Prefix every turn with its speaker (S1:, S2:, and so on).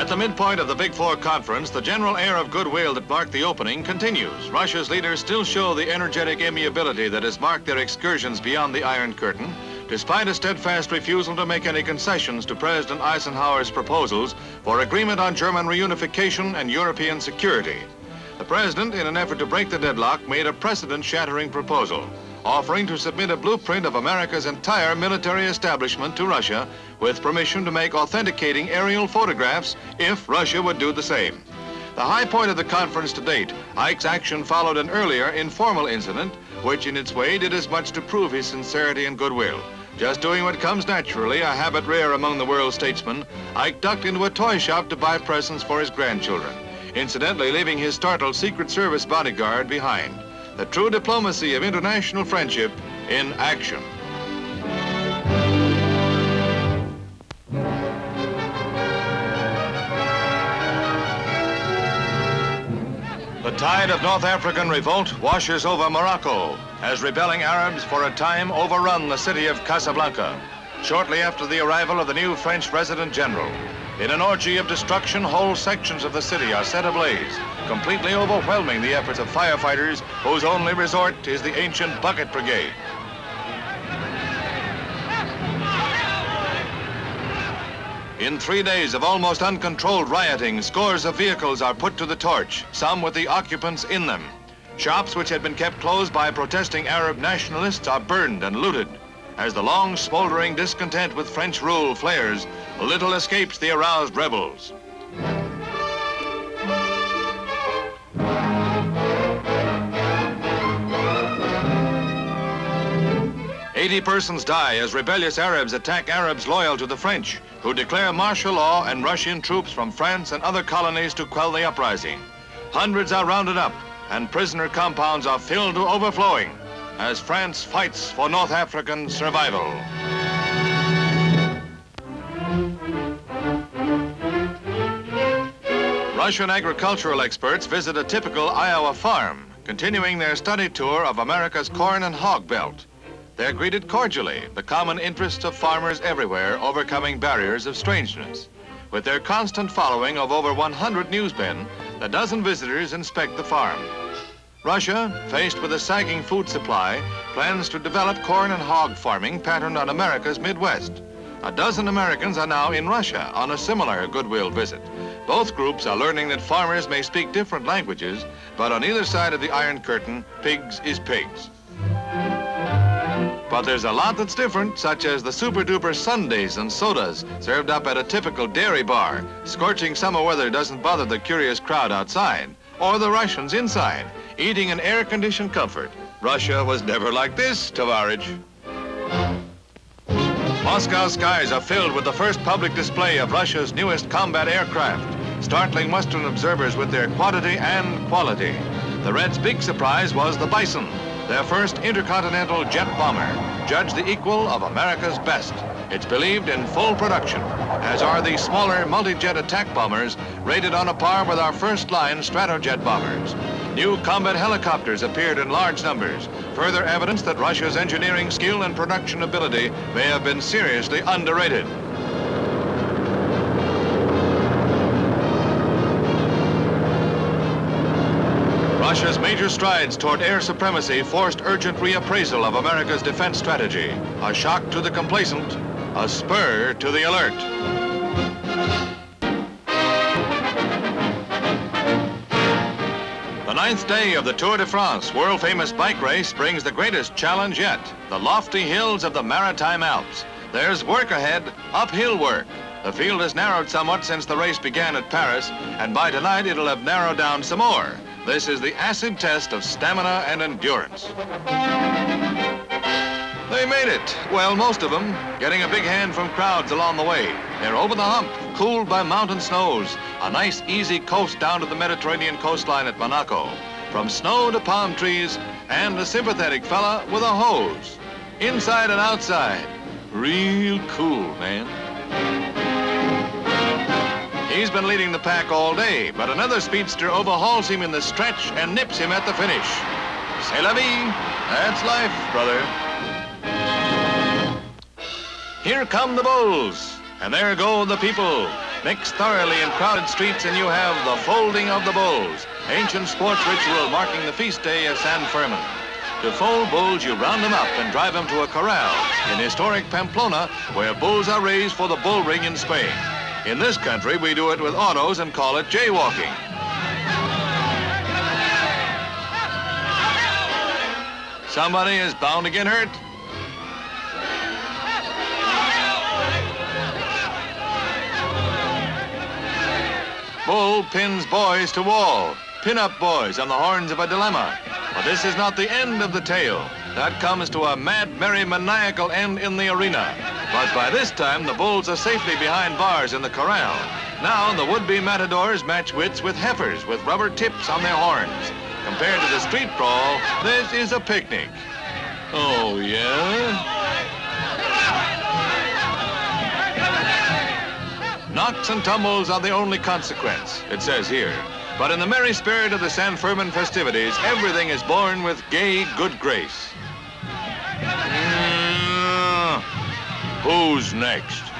S1: At the midpoint of the Big Four conference, the general air of goodwill that marked the opening continues. Russia's leaders still show the energetic amiability that has marked their excursions beyond the Iron Curtain, despite a steadfast refusal to make any concessions to President Eisenhower's proposals for agreement on German reunification and European security. The president, in an effort to break the deadlock, made a precedent-shattering proposal, offering to submit a blueprint of America's entire military establishment to Russia with permission to make authenticating aerial photographs if Russia would do the same. The high point of the conference to date, Ike's action followed an earlier informal incident, which in its way did as much to prove his sincerity and goodwill. Just doing what comes naturally, a habit rare among the world statesmen, Ike ducked into a toy shop to buy presents for his grandchildren, incidentally leaving his startled Secret Service bodyguard behind. The true diplomacy of international friendship in action. The tide of North African revolt washes over Morocco as rebelling Arabs for a time overrun the city of Casablanca, shortly after the arrival of the new French resident general. In an orgy of destruction, whole sections of the city are set ablaze, completely overwhelming the efforts of firefighters whose only resort is the ancient bucket brigade. In 3 days of almost uncontrolled rioting, scores of vehicles are put to the torch, some with the occupants in them. Shops which had been kept closed by protesting Arab nationalists are burned and looted. As the long smoldering discontent with French rule flares, little escapes the aroused rebels. "80 persons die as rebellious Arabs attack Arabs loyal to the French, who declare martial law and rush in troops from France and other colonies to quell the uprising. Hundreds are rounded up, and prisoner compounds are filled to overflowing as France fights for North African survival." Russian agricultural experts visit a typical Iowa farm, continuing their study tour of America's corn and hog belt. They're greeted cordially, the common interests of farmers everywhere overcoming barriers of strangeness. With their constant following of over 100 newsmen, the dozen visitors inspect the farm. Russia, faced with a sagging food supply, plans to develop corn and hog farming patterned on America's Midwest. A dozen Americans are now in Russia on a similar goodwill visit. Both groups are learning that farmers may speak different languages, but on either side of the Iron Curtain, pigs is pigs. But there's a lot that's different, such as the super-duper sundaes and sodas served up at a typical dairy bar. Scorching summer weather doesn't bother the curious crowd outside, or the Russians inside, eating in air-conditioned comfort. Russia was never like this, Tovarich. Moscow skies are filled with the first public display of Russia's newest combat aircraft, startling Western observers with their quantity and quality. The Reds' big surprise was the Bison, their first intercontinental jet bomber, judged the equal of America's best. It's believed in full production, as are the smaller multi-jet attack bombers rated on a par with our first-line Stratojet bombers. New combat helicopters appeared in large numbers, further evidence that Russia's engineering skill and production ability may have been seriously underrated. Russia's major strides toward air supremacy forced urgent reappraisal of America's defense strategy. A shock to the complacent, a spur to the alert. The 9th day of the Tour de France world-famous bike race brings the greatest challenge yet, the lofty hills of the Maritime Alps. There's work ahead, uphill work. The field has narrowed somewhat since the race began at Paris, and by tonight it'll have narrowed down some more. This is the acid test of stamina and endurance. They made it. Well, most of them, getting a big hand from crowds along the way. They're over the hump, cooled by mountain snows. A nice, easy coast down to the Mediterranean coastline at Monaco. From snow to palm trees, and a sympathetic fella with a hose. Inside and outside. Real cool, man. He's been leading the pack all day, but another speedster overhauls him in the stretch and nips him at the finish. C'est la vie. That's life, brother. Here come the bulls, and there go the people. Mix thoroughly in crowded streets and you have the folding of the bulls, ancient sports ritual marking the feast day of San Fermin. To fold bulls, you round them up and drive them to a corral in historic Pamplona, where bulls are raised for the bull ring in Spain. In this country, we do it with autos and call it jaywalking. Somebody is bound to get hurt. Bull pins boys to wall. Pin up boys on the horns of a dilemma. But this is not the end of the tale. That comes to a mad, merry, maniacal end in the arena. But by this time, the bulls are safely behind bars in the corral. Now, the would-be matadors match wits with heifers with rubber tips on their horns. Compared to the street brawl, this is a picnic. Oh, yeah? Knocks and tumbles are the only consequence, it says here. But in the merry spirit of the San Fermin festivities, everything is born with gay good grace. Who's next?